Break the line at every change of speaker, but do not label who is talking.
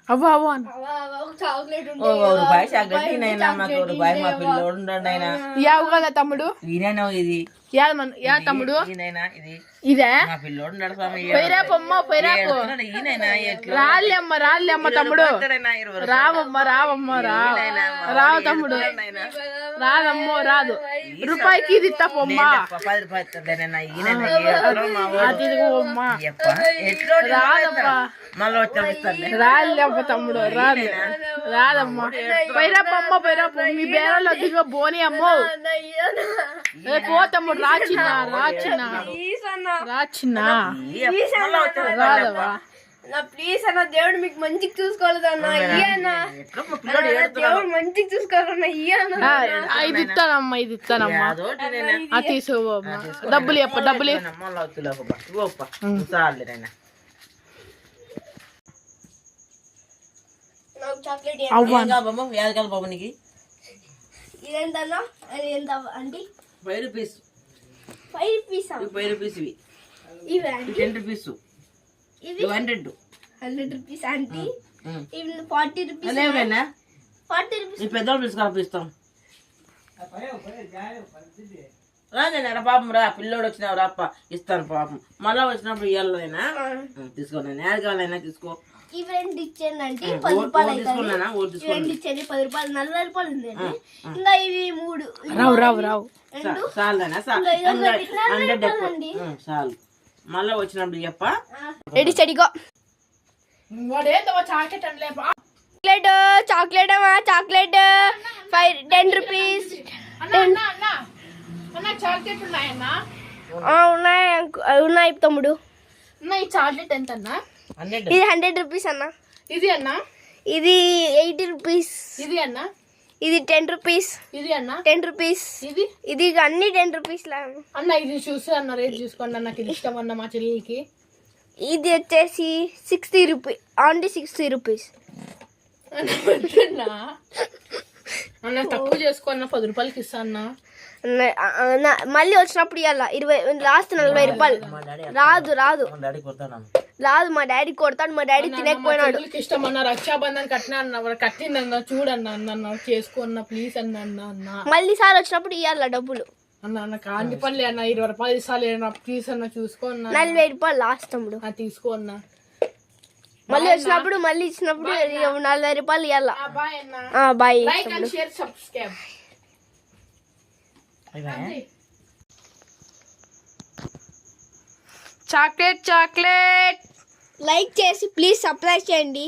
అవ్వ అవ్వ
చాక్లెట్
రూపాయి చాక్లెట్ నైనా మాకు రూపాయి మా పిల్లోడు ఉండండి అయినా
యావు కదా తమ్ముడు
ఈయన ఇది
యా తమ్ముడు
ఈయనైనా ఇది
ఇదే
మా పిల్లోడు ఉన్నాడు స్వామి
పొయ్యిరాపమ్మ పొయ్యిరాపు
ఈయనైనా ఎట్లా
రాళ్ళమ్మ తమ్ముడు రావమ్మ రావు తమ్ముడు రాదమ్మో రాదు రూపాయికి ఇది తప్పమ్మ అది అమ్మా రాదమ్మా
మళ్ళీ వచ్చి
రాళ్ళమ్మ తమ్ముడు రాదమ్మా పొయ్యిరాపమ్మ మీ బేరలో దిగ బోని అమ్మో పో తమ్ముడు రాచిన్నా రాదవా
ప్లీజ్ అన్న దేవుడు మీకు మంచిగా చూసుకోవాలన్నా ఇయ్యన్నా దేవుడు మంచిగా చూసుకోవాలన్నా ఇయ్యన్నా
ఇది ఇస్తానమ్మా తీసుకోమ్మా డబ్బులు
చాక్లెట్
యాదకాల బాబునికి
ఇదేంటన్నా అది ఎంత అంటే
5 రూపీస్
5 రూపీస్
5 రూపీస్ ఇవి
ఇవి
10 రూపీస్
ఇవి 100 రూపీస్ అంటే ఇవి 40 రూపీస్ 40 రూపీస్
ఈ పెద్దోళ్ళు పిలుచుకొని రాజేనా పాపం రా పిల్లోడు వచ్చినావు రాప్ప ఇస్తాను పాపం మళ్ళా వచ్చినప్పుడు ఇయ్యాలైనా తీసుకోండి యాడ్ కావాలైనా తీసుకో
ఇవి 2 ఇచ్చేయండి అంటే 10 రూపాయలు అవుతుంది 2 ఇచ్చేది 10 రూపాయలు 40 రూపాయలు ఉంది ఇంకా ఇవి 3
రావు
చాలేనా చాలు మళ్ళా వచ్చినప్పుడు చెప్ప
రెడీ చెడిగో చాక్లెట్ చాక్లెట్ 10 రూపీస్ ఉన్నాయి తమ్ముడు
ఈ చాక్లెట్ ఎంత అన్నా
ఇది 100 రూపీస్ అన్న
ఇది అన్నా
ఇది 80 రూపీస్
ఇది అన్నా
ఇది 10 రూపీస్
ఇది అన్నా
10 రూపీస్ ఇది అన్ని 10 రూపీస్ లా
అన్న ఇది చూసి అన్న రేట్ చూసుకోండి నాకు ఇది ఇష్టం అన్న మా చెల్లికి
ఇది వచ్చేసి 60 రూపీస్ ఓన్లీ 60 రూపీస్
అన్న తక్కువ చేసుకో 10 రూపాయలకి ఇస్తా అన్న
మళ్ళీ వచ్చినప్పుడు ఇవ్వాల 20 లాస్ట్ 40 రూపాయలు రాదు మా డాడీ కొడతాడు మా డాడీ తినకపోయినాడు
ఇష్టం అన్న రక్షాబంధన్ కట్టిందన్న చూడన్న అన్న చేసుకోన్న ప్లీజ్ అన్న
మళ్ళీ సార్ వచ్చినప్పుడు ఇవ్వాల డబ్బులు
అన్న కాంతి పనులే అన్న 20 రూపాయలు ఇస్తాను ప్లీజ్ అన్న చూసుకో అన్న
40 రూపాయలు లాస్ట్ తమ్ముడు
తీసుకో అన్న
మళ్ళీ వచ్చినప్పుడు మళ్ళీ ఇచ్చినప్పుడు 40 రూపాయలు ఇవ్వాల బాయ్
చాక్లెట్
లైక్ చేసి ప్లీజ్ సబ్స్క్రైబ్ చేయండి.